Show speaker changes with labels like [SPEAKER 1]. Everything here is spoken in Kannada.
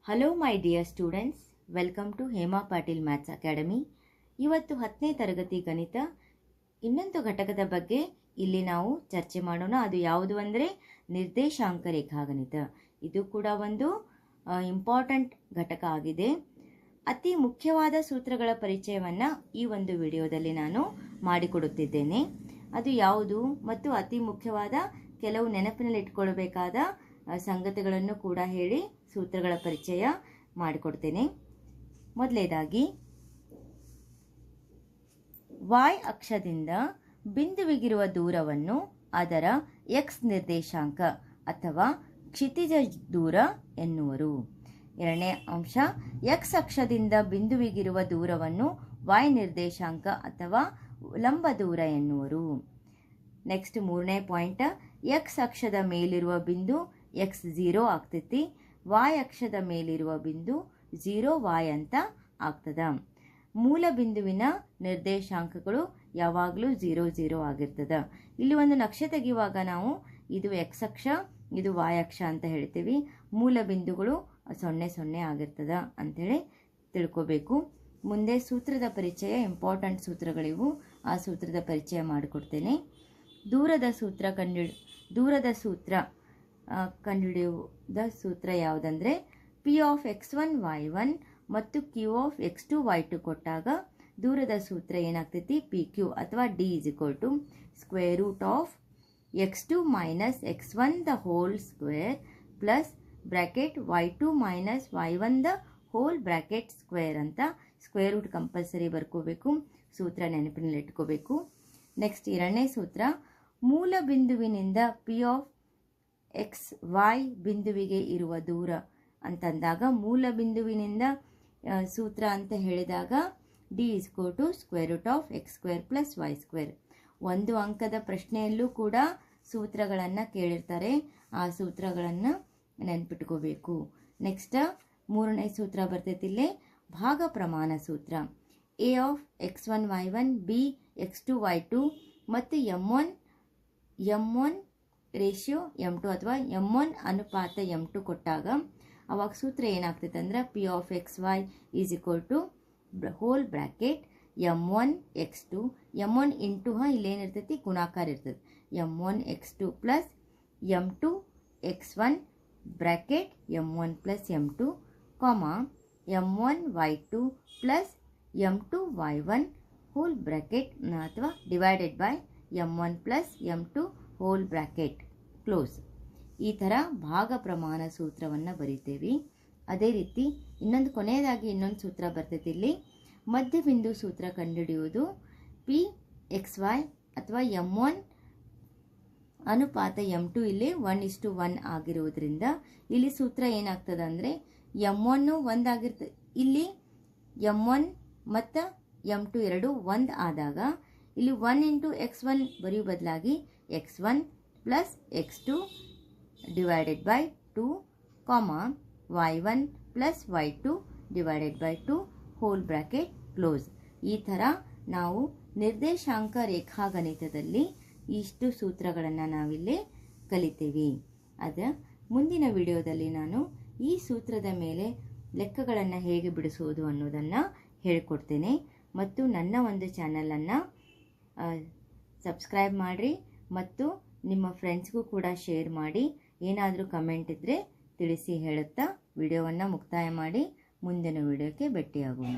[SPEAKER 1] Hello my dear students, welcome to Hema Patil maths academy. ಇವತ್ತು 10ನೇ ತರಗತಿ ಗಣಿತ ಇನ್ನೊಂದು ಘಟಕದ ಬಗ್ಗೆ ಇಲ್ಲಿ ನಾವು ಚರ್ಚೆ ಮಾಡೋಣ. ಅದು ಯಾವುದು ಅಂದರೆ ನಿರ್ದೇಶಾಂಕ ರೇಖಾಗಣಿತ. ಇದು ಕೂಡ ಒಂದು ಇಂಪಾರ್ಟೆಂಟ್ ಘಟಕ ಆಗಿದೆ. ಅತಿ ಮುಖ್ಯವಾದ ಸೂತ್ರಗಳ ಪರಿಚಯವನ್ನು ಈ ಒಂದು ವಿಡಿಯೋದಲ್ಲಿ ನಾನು ಮಾಡಿಕೊಡುತ್ತಿದ್ದೇನೆ. ಅದು ಯಾವುದು ಮತ್ತು ಅತಿ ಮುಖ್ಯವಾದ ಕೆಲವು ನೆನಪಿನಲ್ಲಿಟ್ಕೊಳ್ಬೇಕಾದ ಸಂಗತಿಗಳನ್ನು ಕೂಡ ಹೇಳಿ ಸೂತ್ರಗಳ ಪರಿಚಯ ಮಾಡಿಕೊಡ್ತೇನೆ. ಮೊದಲನೇದಾಗಿ y ಅಕ್ಷದಿಂದ ಬಿಂದುವಿಗಿರುವ ದೂರವನ್ನು ಅದರ x ನಿರ್ದೇಶಾಂಕ ಅಥವಾ ಕ್ಷಿತಿಜ ದೂರ ಎನ್ನುವರು. ಎರಡನೇ ಅಂಶ, x ಅಕ್ಷದಿಂದ ಬಿಂದುವಿಗಿರುವ ದೂರವನ್ನು y ನಿರ್ದೇಶಾಂಕ ಅಥವಾ ಲಂಬ ದೂರ ಎನ್ನುವರು. ನೆಕ್ಸ್ಟ್ ಮೂರನೇ ಪಾಯಿಂಟ್, x ಅಕ್ಷದ ಮೇಲಿರುವ ಬಿಂದು x0 ಆಗ್ತೈತಿ, y ಅಕ್ಷದ ಮೇಲಿರುವ ಬಿಂದು 0y ಅಂತ ಆಗ್ತದ. ಮೂಲ ಬಿಂದುವಿನ ನಿರ್ದೇಶಾಂಕಗಳು ಯಾವಾಗಲೂ 0 0 ಆಗಿರ್ತದ. ಇಲ್ಲಿ ಒಂದು ನಕ್ಷೆ ತೆಗೆಯುವಾಗ ನಾವು ಇದು x ಅಕ್ಷ, ಇದು y ಅಕ್ಷ ಅಂತ ಹೇಳ್ತೀವಿ. ಮೂಲ ಬಿಂದುಗಳು 0 0 ಆಗಿರ್ತದ ಅಂಥೇಳಿ ತಿಳ್ಕೋಬೇಕು. ಮುಂದೆ ಸೂತ್ರದ ಪರಿಚಯ, ಇಂಪಾರ್ಟೆಂಟ್ ಸೂತ್ರಗಳಿವು. ಆ ಸೂತ್ರದ ಪರಿಚಯ ಮಾಡಿಕೊಡ್ತೇನೆ. ದೂರದ ಸೂತ್ರ ಕಂಡುಹಿಡಿಯುವುದ ಸೂತ್ರ ಯಾವುದಂದರೆ P ಆಫ್ x1 y1 ಮತ್ತು Q ಆಫ್ x2 y2 ಕೊಟ್ಟಾಗ ದೂರದ ಸೂತ್ರ ಏನಾಗ್ತೈತಿ, PQ ಅಥವಾ D square root of x2 minus x1 the whole square plus bracket y2 minus y1 the whole bracket square ಅಂತ ಸ್ಕ್ವೇರ್ ರೂಟ್ ಕಂಪಲ್ಸರಿ ಬರ್ಕೋಬೇಕು. ಸೂತ್ರ ನೆನಪಿನಲ್ಲಿ ಇಟ್ಕೋಬೇಕು. ನೆಕ್ಸ್ಟ್ ಎರಡನೇ ಸೂತ್ರ, ಮೂಲ ಬಿಂದುವಿನಿಂದ P ಆಫ್ ಎಕ್ಸ್ ವೈ ಬಿಂದುವಿಗೆ ಇರುವ ದೂರ ಅಂತಂದಾಗ ಮೂಲ ಬಿಂದುವಿನಿಂದ ಸೂತ್ರ ಅಂತ ಹೇಳಿದಾಗ D square root of x square plus y square. ಒಂದು ಅಂಕದ ಪ್ರಶ್ನೆಯಲ್ಲೂ ಕೂಡ ಸೂತ್ರಗಳನ್ನು ಕೇಳಿರ್ತಾರೆ. ಆ ಸೂತ್ರಗಳನ್ನು ನೆನ್ಪಿಟ್ಕೋಬೇಕು. ನೆಕ್ಸ್ಟ್ ಮೂರನೇ ಸೂತ್ರ ಬರ್ತೈತಿ ಇಲ್ಲೇ, ಭಾಗ ಪ್ರಮಾಣ ಸೂತ್ರ. A of x1 y1 B x2 y2 ಮತ್ತು m1 ರೇಷಿಯೋ m2 ಅಥವಾ m1 ಅನುಪಾತ m2 ಕೊಟ್ಟಾಗ ಅವಾಗ ಸೂತ್ರ ಏನಾಗ್ತೈತೆ ಅಂದ್ರೆ P of X Y is equal to whole bracket m1 x2 m1 into ಇಲ್ಲೇನಿರ್ತೈತಿ ಗುಣಾಕಾರ ಇರ್ತದೆ m1 x2 plus m2 x1 bracket m1 plus m2 m1 y2 plus m2 y1 whole bracket ಅಥವಾ divided by m1 plus m2 whole bracket close. ಈ ಥರ ಭಾಗ ಪ್ರಮಾಣ ಸೂತ್ರವನ್ನು ಬರಿತೇವೆ. ಅದೇ ರೀತಿ ಕೊನೆಯದಾಗಿ ಇನ್ನೊಂದು ಸೂತ್ರ ಬರ್ತೈತಿ ಇಲ್ಲಿ, ಮಧ್ಯಬಿಂದು ಸೂತ್ರ ಕಂಡುಹಿಡಿಯುವುದು. P ಎಕ್ಸ್ ವೈ ಅಥವಾ m1 ಅನುಪಾತ m2 ಇಲ್ಲಿ 1:1 ಆಗಿರುವುದರಿಂದ ಇಲ್ಲಿ ಸೂತ್ರ ಏನಾಗ್ತದೆ ಅಂದರೆ m1 1 ಆಗಿರ್ತದೆ. ಇಲ್ಲಿ m1 ಮತ್ತು m2 ಎರಡು 1 ಆದಾಗ ಇಲ್ಲಿ 1 ಇಂಟು x1 ಬರೆಯೋ ಬದಲಾಗಿ x1 plus x2 divided by 2 y1 plus y2 divided by 2 whole bracket close. ಈ ಥರ ನಾವು ನಿರ್ದೇಶಾಂಕ ರೇಖಾಗಣಿತದಲ್ಲಿ ಇಷ್ಟು ಸೂತ್ರಗಳನ್ನು ನಾವಿಲ್ಲಿ ಕಲಿತೇವೆ. ಮುಂದಿನ ವಿಡಿಯೋದಲ್ಲಿ ನಾನು ಈ ಸೂತ್ರದ ಮೇಲೆ ಲೆಕ್ಕಗಳನ್ನು ಹೇಗೆ ಬಿಡಿಸುವುದು ಅನ್ನೋದನ್ನು ಹೇಳಿಕೊಡ್ತೇನೆ. ಮತ್ತು ನನ್ನ ಒಂದು ಚಾನಲನ್ನು ಸಬ್ಸ್ಕ್ರೈಬ್ ಮಾಡಿರಿ ಮತ್ತು ನಿಮ್ಮ ಫ್ರೆಂಡ್ಸ್ಗೂ ಕೂಡ ಶೇರ್ ಮಾಡಿ. ಏನಾದರೂ ಕಮೆಂಟ್ ಇದ್ದರೆ ತಿಳಿಸಿ ಹೇಳುತ್ತಾ ವಿಡಿಯೋವನ್ನು ಮುಕ್ತಾಯ ಮಾಡಿ ಮುಂದಿನ ವಿಡಿಯೋಕ್ಕೆ ಭೇಟಿಯಾಗೋಣ.